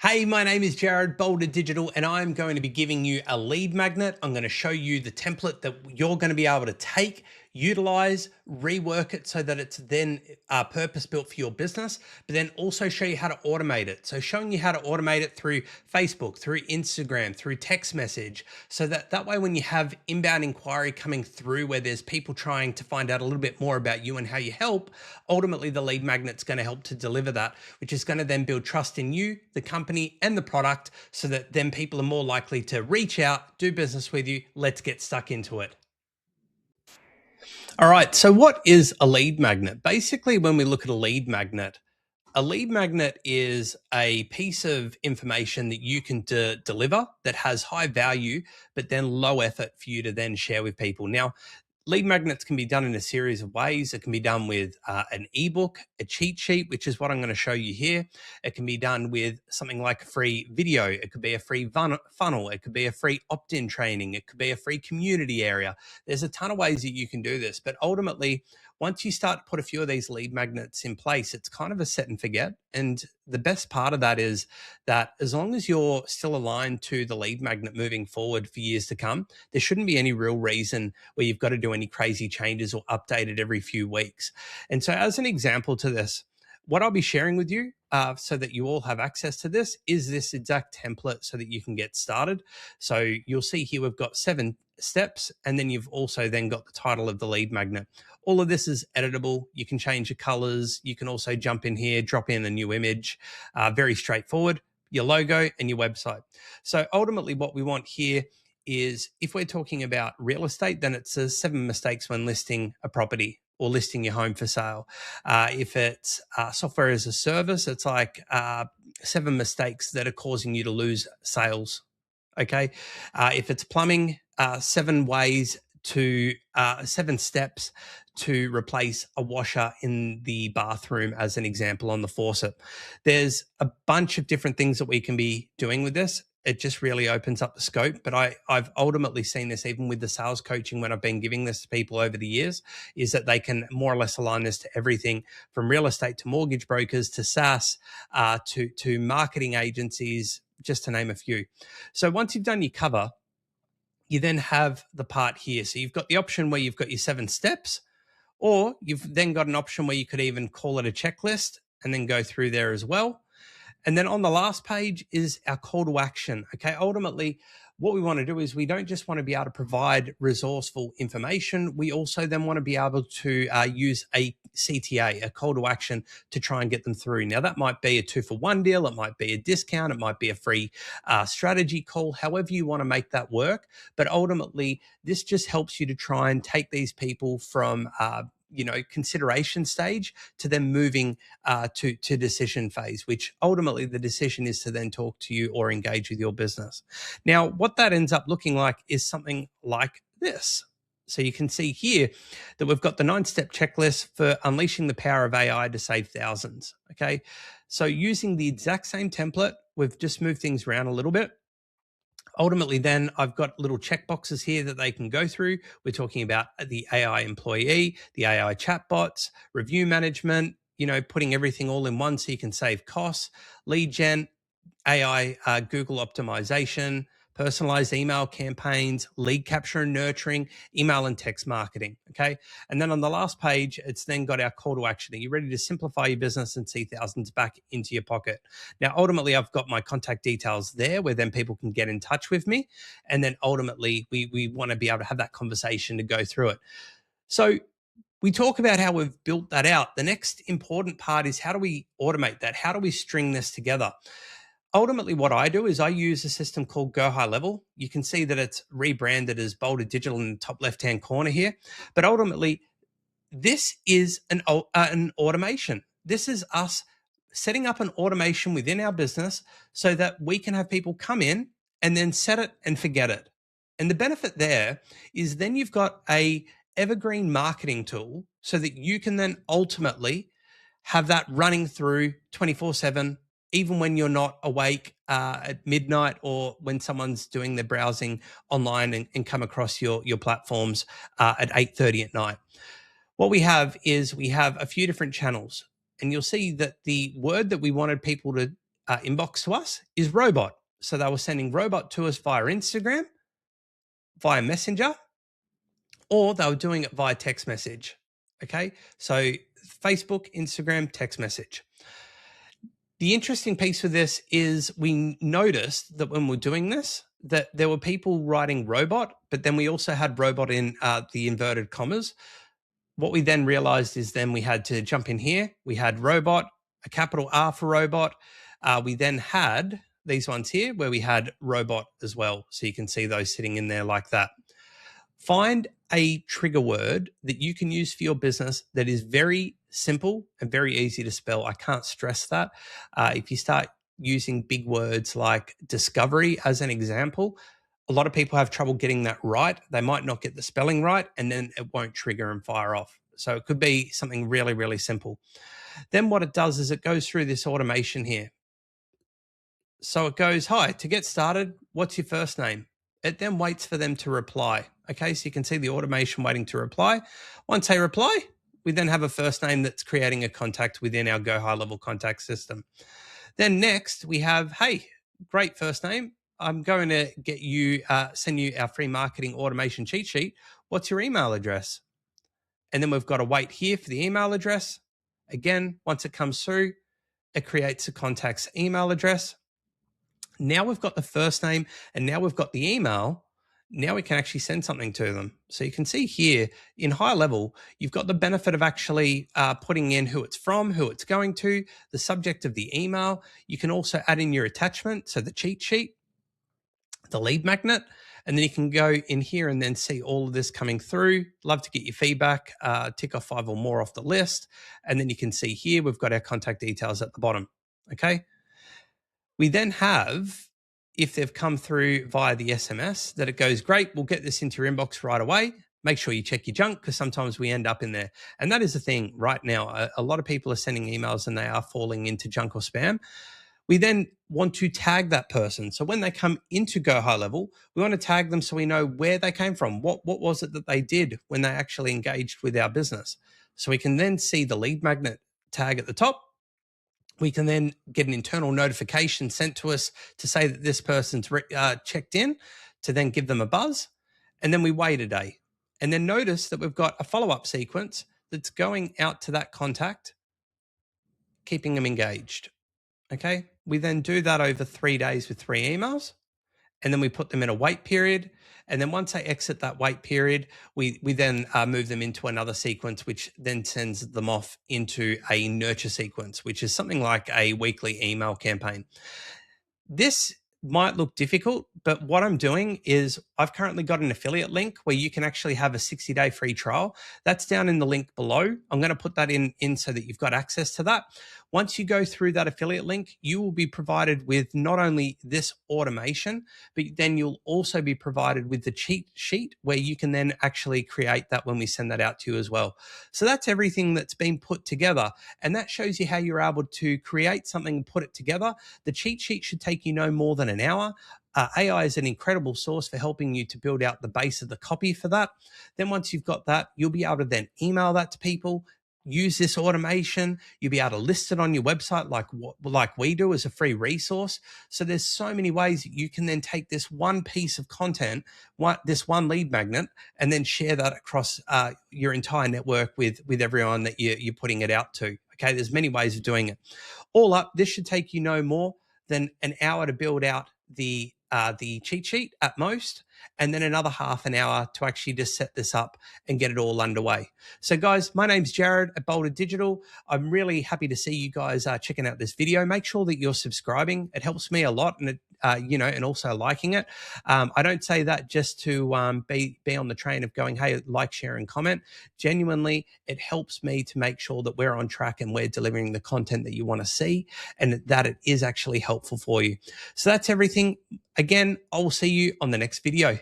Hey, my name is Jared, Boulder Digital, and I'm going to be giving you a lead magnet. I'm going to show you the template that you're going to be able to take, utilize, rework it so that it's then purpose built for your business, but then also show you how to automate it. So showing you how to automate it through Facebook, through Instagram, through text message, so that way when you have inbound inquiry coming through where there's people trying to find out a little bit more about you and how you help, ultimately the lead magnet's going to help to deliver that, which is going to then build trust in you, the company, and the product, so that then people are more likely to reach out, do business with you. Let's get stuck into it. All right, so what is a lead magnet? Basically, when we look at a lead magnet is a piece of information that you can deliver that has high value, but then low effort for you to then share with people. Now, lead magnets can be done in a series of ways. It can be done with an ebook, a cheat sheet, which is what I'm going to show you here. It can be done with something like a free video. It could be a free funnel. It could be a free opt-in training. It could be a free community area. There's a ton of ways that you can do this, but ultimately, once you start to put a few of these lead magnets in place, it's kind of a set and forget. And the best part of that is that as long as you're still aligned to the lead magnet moving forward for years to come, there shouldn't be any real reason where you've got to do any crazy changes or update it every few weeks. And so as an example to this, what I'll be sharing with you so that you all have access to this is this exact template so that you can get started. So you'll see here we've got 7 steps, and then you've also then got the title of the lead magnet. All of this is editable. You can change the colors. You can also jump in here, drop in a new image. Very straightforward. Your logo and your website. So ultimately what we want here is, if we're talking about real estate, then it says 7 mistakes when listing a property or listing your home for sale. If it's software as a service, it's like 7 mistakes that are causing you to lose sales. Okay. If it's plumbing, 7 ways to 7 steps to replace a washer in the bathroom, as an example, on the faucet. There's a bunch of different things that we can be doing with this. It just really opens up the scope. But I've ultimately seen this even with the sales coaching when I've been giving this to people over the years, is that they can more or less align this to everything from real estate to mortgage brokers to SaaS to marketing agencies, just to name a few. So once you've done your cover, you then have the part here. So you've got the option where you've got your 7 steps, or you've then got an option where you could even call it a checklist and then go through there as well. And then on the last page is our call to action. Okay. Ultimately, what we want to do is we don't just want to be able to provide resourceful information. We also then want to be able to use a CTA, a call to action, to try and get them through. Now, that might be a 2-for-1 deal. It might be a discount. It might be a free strategy call, however you want to make that work. But ultimately, this just helps you to try and take these people from consideration stage to then moving to decision phase, which ultimately the decision is to then talk to you or engage with your business. Now, what that ends up looking like is something like this. So you can see here that we've got the 9-step checklist for unleashing the power of AI to save thousands. Okay. So using the exact same template, we've just moved things around a little bit. Ultimately, then I've got little checkboxes here that they can go through. We're talking about the AI employee, the AI chatbots, review management, putting everything all in one so you can save costs, lead gen, AI, Google optimization, personalized email campaigns, lead capture and nurturing, email and text marketing. Okay. And then on the last page, it's then got our call to action. Are you ready to simplify your business and see thousands back into your pocket? Now, ultimately, I've got my contact details there where then people can get in touch with me. And then ultimately, we want to be able to have that conversation to go through it. So we talk about how we've built that out. The next important part is, how do we automate that? How do we string this together? Ultimately, what I do is I use a system called GoHighLevel. You can see that it's rebranded as Boulder Digital in the top left-hand corner here. But ultimately, this is an automation. This is us setting up an automation within our business so that we can have people come in and then set it and forget it. And the benefit there is then you've got a evergreen marketing tool so that you can then ultimately have that running through 24/7, even when you're not awake at midnight, or when someone's doing their browsing online and come across your platforms at 8:30 at night. What we have is we have a few different channels, and you'll see that the word that we wanted people to inbox to us is robot. So they were sending robot to us via Instagram, via Messenger, or they were doing it via text message. Okay. So Facebook, Instagram, text message. The interesting piece with this is we noticed that when we're doing this, that there were people writing robot, but then we also had robot in the inverted commas. What we then realized is then we had to jump in here. We had robot, a capital R for robot. We then had these ones here where we had robot as well. So you can see those sitting in there like that. Find a trigger word that you can use for your business that is very simple and very easy to spell. I can't stress that. If you start using big words like discovery as an example, a lot of people have trouble getting that right. They might not get the spelling right, and then it won't trigger and fire off. So it could be something really, really simple. Then what it does is it goes through this automation here. So it goes, hi, to get started, what's your first name? It then waits for them to reply. Okay, so you can see the automation waiting to reply. Once they reply, we then have a first name that's creating a contact within our GoHighLevel contact system. Then next we have, hey, great first name. I'm going to get you, send you our free marketing automation cheat sheet. What's your email address? And then we've got to wait here for the email address. Again, once it comes through, it creates a contact's email address. Now we've got the first name and now we've got the email. Now we can actually send something to them. So you can see here in high level, you've got the benefit of actually putting in who it's from, who it's going to, the subject of the email. You can also add in your attachment, so the cheat sheet, the lead magnet, and then you can go in here and then see all of this coming through. Love to get your feedback, tick off 5 or more off the list. And then you can see here, we've got our contact details at the bottom, okay? We then have, if they've come through via the SMS, that it goes, great, we'll get this into your inbox right away. Make sure you check your junk because sometimes we end up in there. And that is the thing right now. A lot of people are sending emails and they are falling into junk or spam. We then want to tag that person. So when they come into GoHighLevel, we want to tag them so we know where they came from. What was it that they did when they actually engaged with our business? So we can then see the lead magnet tag at the top. We can then get an internal notification sent to us to say that this person's checked in, to then give them a buzz. And then we wait a day. And then notice that we've got a follow-up sequence that's going out to that contact, keeping them engaged. Okay. We then do that over 3 days with 3 emails. And then we put them in a wait period. And then once they exit that wait period, we then move them into another sequence, which then sends them off into a nurture sequence, which is something like a weekly email campaign. This might look difficult, but what I'm doing is I've currently got an affiliate link where you can actually have a 60-day free trial. That's down in the link below. I'm going to put that in so that you've got access to that. Once you go through that affiliate link, you will be provided with not only this automation, but then you'll also be provided with the cheat sheet where you can then actually create that when we send that out to you as well. So that's everything that's been put together. And that shows you how you're able to create something and put it together. The cheat sheet should take you no more than an hour. AI is an incredible source for helping you to build out the base of the copy for that. Then once you've got that, you'll be able to then email that to people, use this automation. You'll be able to list it on your website like we do as a free resource. So there's so many ways that you can then take this one piece of content, this one lead magnet, and then share that across your entire network with everyone that you're putting it out to. Okay, there's many ways of doing it. All up, this should take you no more than an hour to build out the cheat sheet at most, and then another half an hour to actually just set this up and get it all underway. So guys, my name's Jared at Boulder Digital. I'm really happy to see you guys checking out this video. Make sure that you're subscribing. It helps me a lot, and and also liking it. I don't say that just to be on the train of going, hey, like, share, and comment. Genuinely, it helps me to make sure that we're on track and we're delivering the content that you want to see and that it is actually helpful for you. So that's everything. Again, I will see you on the next video.